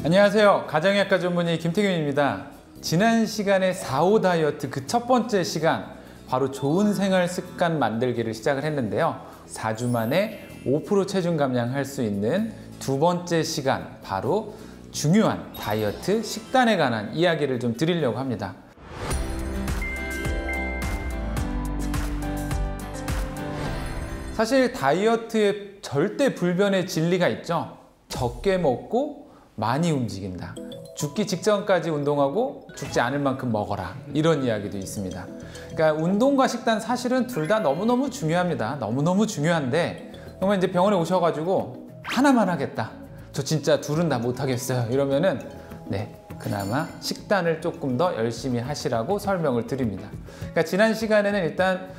안녕하세요. 가정의학과 전문의 김태균입니다. 지난 시간에 4.5 다이어트 그 첫 번째 시간, 바로 좋은 생활 습관 만들기를 시작을 했는데요. 4주 만에 5% 체중 감량할 수 있는 두 번째 시간, 바로 중요한 다이어트 식단에 관한 이야기를 좀 드리려고 합니다. 사실 다이어트에 절대 불변의 진리가 있죠. 적게 먹고 많이 움직인다. 죽기 직전까지 운동하고 죽지 않을 만큼 먹어라. 이런 이야기도 있습니다. 그러니까 운동과 식단 사실은 둘 다 너무너무 중요합니다. 너무너무 중요한데 정말 이제 병원에 오셔가지고 하나만 하겠다. 저 진짜 둘은 다 못하겠어요. 이러면은 그나마 식단을 조금 더 열심히 하시라고 설명을 드립니다. 그러니까 지난 시간에는 일단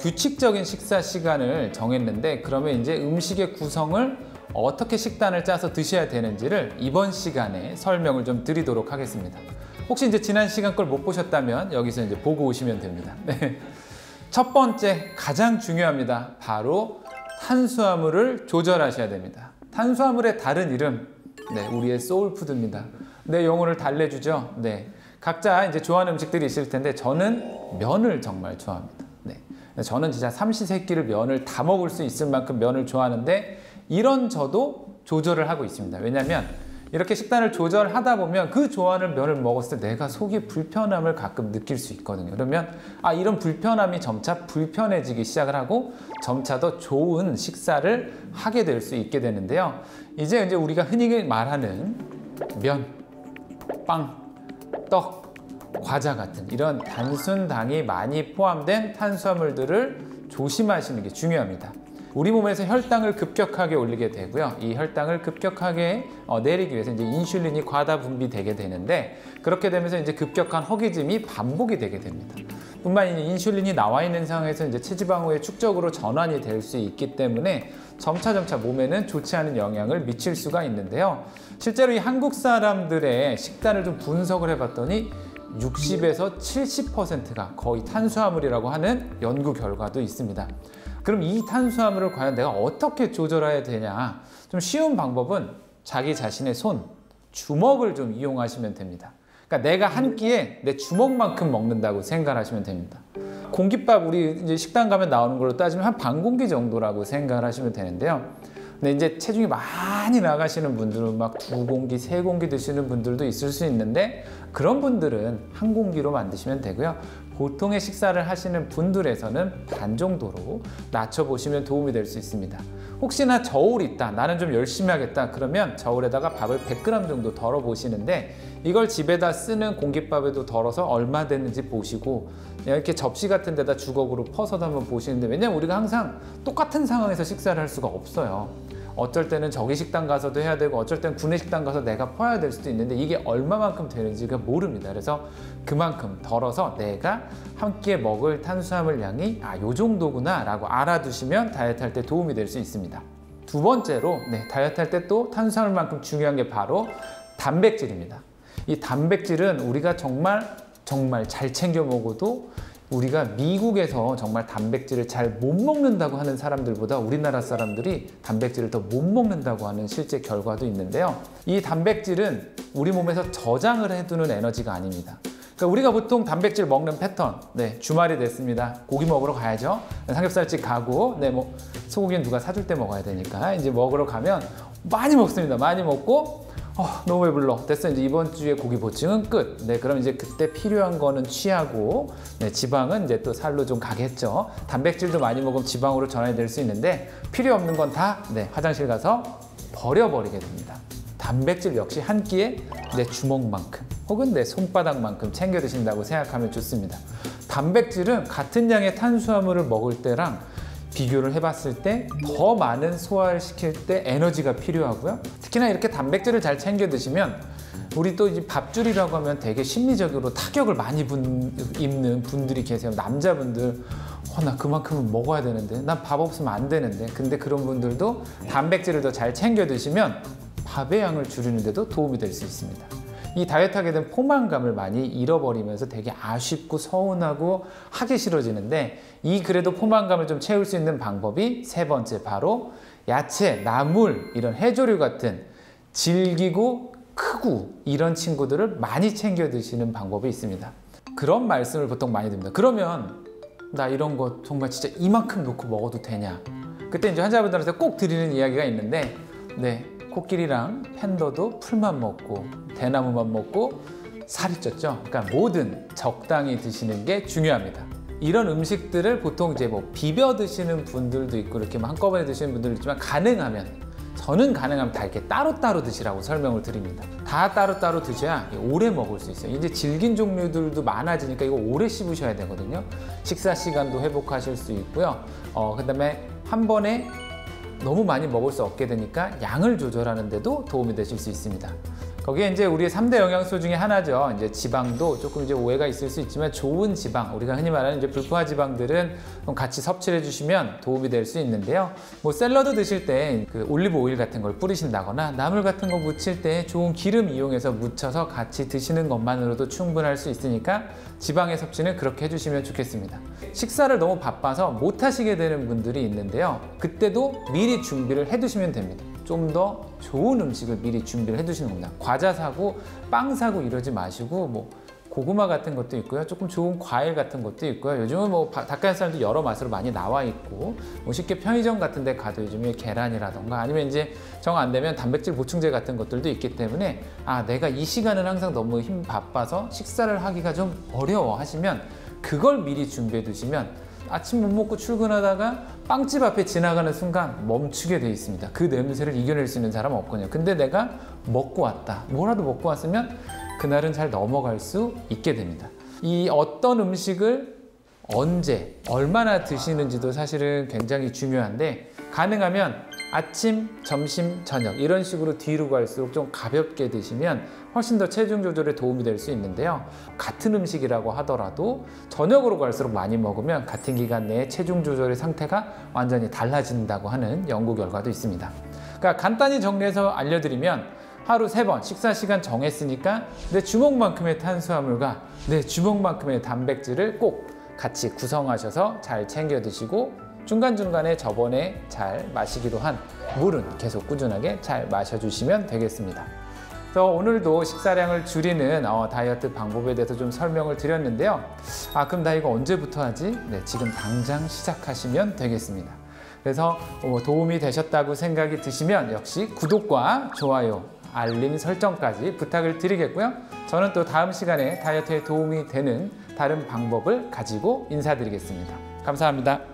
규칙적인 식사 시간을 정했는데, 그러면 이제 음식의 구성을 어떻게 식단을 짜서 드셔야 되는지를 이번 시간에 설명을 좀 드리도록 하겠습니다. 혹시 이제 지난 시간 걸 못 보셨다면 여기서 이제 보고 오시면 됩니다. 첫 번째, 가장 중요합니다. 바로 탄수화물을 조절하셔야 됩니다. 탄수화물의 다른 이름, 우리의 소울푸드입니다. 내 영혼을 달래주죠. 각자 이제 좋아하는 음식들이 있을 텐데 저는 면을 정말 좋아합니다. 저는 진짜 삼시세끼를 면을 다 먹을 수 있을 만큼 면을 좋아하는데, 이런 저도 조절을 하고 있습니다. 왜냐하면 이렇게 식단을 조절하다 보면 그 좋아하는 면을 먹었을 때 내가 속이 불편함을 가끔 느낄 수 있거든요. 그러면 이런 불편함이 점차 불편해지기 시작을 하고 점차 더 좋은 식사를 하게 될 수 있게 되는데요. 이제 우리가 흔히 말하는 면, 빵, 떡, 과자 같은 이런 단순당이 많이 포함된 탄수화물들을 조심하시는 게 중요합니다. 우리 몸에서 혈당을 급격하게 올리게 되고요. 이 혈당을 급격하게 내리기 위해서 이제 인슐린이 과다 분비되게 되는데, 그렇게 되면서 이제 급격한 허기짐이 반복이 되게 됩니다. 뿐만 아니라 인슐린이 나와 있는 상황에서 이제 체지방후의 축적으로 전환이 될 수 있기 때문에 점차 몸에는 좋지 않은 영향을 미칠 수가 있는데요. 실제로 이 한국 사람들의 식단을 좀 분석을 해봤더니 60에서 70%가 거의 탄수화물이라고 하는 연구 결과도 있습니다. 그럼 이 탄수화물을 과연 내가 어떻게 조절해야 되냐? 좀 쉬운 방법은 자기 자신의 손, 주먹을 좀 이용하시면 됩니다. 그러니까 내가 한 끼에 내 주먹만큼 먹는다고 생각하시면 됩니다. 공깃밥 우리 이제 식당 가면 나오는 걸로 따지면 한 반 공기 정도라고 생각을 하시면 되는데요. 근데 이제 체중이 많이 나가시는 분들은 막 2공기, 3공기 드시는 분들도 있을 수 있는데, 그런 분들은 한 공기로 만드시면 되고요. 보통의 식사를 하시는 분들에서는 반 정도로 낮춰보시면 도움이 될 수 있습니다. 혹시나 저울이 있다, 나는 좀 열심히 하겠다, 그러면 저울에다가 밥을 100g 정도 덜어 보시는데, 이걸 집에다 쓰는 공깃밥에도 덜어서 얼마 됐는지 보시고 이렇게 접시 같은 데다 주걱으로 퍼서도 한번 보시는데, 왜냐면 우리가 항상 똑같은 상황에서 식사를 할 수가 없어요. 어쩔 때는 저기 식당 가서도 해야 되고 어쩔 때는 구내 식당 가서 내가 퍼야 될 수도 있는데, 이게 얼마만큼 되는지가 모릅니다. 그래서 그만큼 덜어서 내가 한 끼에 먹을 탄수화물 양이 요 정도구나 라고 알아두시면 다이어트 할 때 도움이 될 수 있습니다. 두 번째로 다이어트 할 때 또 탄수화물만큼 중요한 게 바로 단백질입니다. 이 단백질은 우리가 정말 잘 챙겨 먹어도 우리가 미국에서 정말 단백질을 잘 못 먹는다고 하는 사람들보다 우리나라 사람들이 단백질을 더 못 먹는다고 하는 실제 결과도 있는데요. 이 단백질은 우리 몸에서 저장을 해두는 에너지가 아닙니다. 그러니까 우리가 보통 단백질 먹는 패턴, 주말이 됐습니다. 고기 먹으러 가야죠. 삼겹살집 가고, 소고기는 누가 사줄 때 먹어야 되니까 이제 먹으러 가면 많이 먹습니다. 많이 먹고 너무 배불러. 됐어. 이제 이번 주에 고기 보충은 끝. 그럼 이제 그때 필요한 거는 취하고, 지방은 이제 또 살로 좀 가겠죠. 단백질도 많이 먹으면 지방으로 전환이 될 수 있는데, 필요 없는 건 다 화장실 가서 버려버리게 됩니다. 단백질 역시 한 끼에 내 주먹만큼 혹은 내 손바닥만큼 챙겨 드신다고 생각하면 좋습니다. 단백질은 같은 양의 탄수화물을 먹을 때랑 비교를 해봤을 때 더 많은 소화를 시킬 때 에너지가 필요하고요. 특히나 이렇게 단백질을 잘 챙겨 드시면, 우리 또 이제 밥줄이라고 하면 되게 심리적으로 타격을 많이 입는 분들이 계세요. 남자분들, 나 그만큼은 먹어야 되는데, 난 밥 없으면 안 되는데. 근데 그런 분들도 단백질을 더 잘 챙겨 드시면 밥의 양을 줄이는 데도 도움이 될 수 있습니다. 이 다이어트 하게 되면 포만감을 많이 잃어버리면서 되게 아쉽고 서운하고 하기 싫어지는데, 이 그래도 포만감을 좀 채울 수 있는 방법이 세 번째, 바로 야채, 나물, 이런 해조류 같은 질기고 크고 이런 친구들을 많이 챙겨 드시는 방법이 있습니다. 그런 말씀을 보통 많이 드립니다. 그러면 나 이런 거 정말 진짜 이만큼 놓고 먹어도 되냐? 그때 이제 환자분들한테 꼭 드리는 이야기가 있는데, 네, 코끼리랑 팬더도 풀만 먹고 대나무만 먹고 살이 쪘죠. 그러니까 뭐든 적당히 드시는 게 중요합니다. 이런 음식들을 보통 이제 뭐 비벼 드시는 분들도 있고 이렇게 한꺼번에 드시는 분들도 있지만, 저는 가능하면 다 이렇게 따로따로 드시라고 설명을 드립니다. 다 따로따로 드셔야 오래 먹을 수 있어요. 이제 질긴 종류들도 많아지니까 이거 오래 씹으셔야 되거든요. 식사 시간도 회복하실 수 있고요. 그다음에 한 번에 너무 많이 먹을 수 없게 되니까 양을 조절하는 데도 도움이 되실 수 있습니다. 거기에 이제 우리의 3대 영양소 중에 하나죠. 이제 지방도 조금 이제 오해가 있을 수 있지만, 좋은 지방, 우리가 흔히 말하는 이제 불포화 지방들은 같이 섭취를 해주시면 도움이 될 수 있는데요. 뭐 샐러드 드실 때 그 올리브 오일 같은 걸 뿌리신다거나 나물 같은 거 무칠 때 좋은 기름 이용해서 묻혀서 같이 드시는 것만으로도 충분할 수 있으니까 지방의 섭취는 그렇게 해주시면 좋겠습니다. 식사를 너무 바빠서 못 하시게 되는 분들이 있는데요. 그때도 미리 준비를 해두시면 됩니다. 좀 더 좋은 음식을 미리 준비를 해두시는 겁니다. 과자 사고 빵 사고 이러지 마시고, 뭐 고구마 같은 것도 있고요. 조금 좋은 과일 같은 것도 있고요. 요즘은 뭐 닭가슴살도 여러 맛으로 많이 나와 있고, 뭐 쉽게 편의점 같은 데 가도 요즘에 계란이라던가 아니면 이제 정 안 되면 단백질 보충제 같은 것들도 있기 때문에, 내가 이 시간은 항상 너무 바빠서 식사를 하기가 좀 어려워 하시면 그걸 미리 준비해 두시면 아침 못 먹고 출근하다가 빵집 앞에 지나가는 순간 멈추게 돼 있습니다. 그 냄새를 이겨낼 수 있는 사람은 없거든요. 근데 내가 먹고 왔다, 뭐라도 먹고 왔으면 그날은 잘 넘어갈 수 있게 됩니다. 이 어떤 음식을 언제 얼마나 드시는지도 사실은 굉장히 중요한데, 가능하면 아침, 점심, 저녁 이런 식으로 뒤로 갈수록 좀 가볍게 드시면 훨씬 더 체중 조절에 도움이 될 수 있는데요. 같은 음식이라고 하더라도 저녁으로 갈수록 많이 먹으면 같은 기간 내에 체중 조절의 상태가 완전히 달라진다고 하는 연구 결과도 있습니다. 그러니까 간단히 정리해서 알려드리면, 하루 3번 식사 시간 정했으니까 내 주먹만큼의 탄수화물과 내 주먹만큼의 단백질을 꼭 같이 구성하셔서 잘 챙겨 드시고, 중간중간에 저번에 잘 마시기로 한 물은 계속 꾸준하게 잘 마셔주시면 되겠습니다. 그래서 오늘도 식사량을 줄이는 다이어트 방법에 대해서 좀 설명을 드렸는데요. 그럼 나 이거 언제부터 하지? 네, 지금 당장 시작하시면 되겠습니다. 그래서 도움이 되셨다고 생각이 드시면 역시 구독과 좋아요, 알림 설정까지 부탁을 드리겠고요. 저는 또 다음 시간에 다이어트에 도움이 되는 다른 방법을 가지고 인사드리겠습니다. 감사합니다.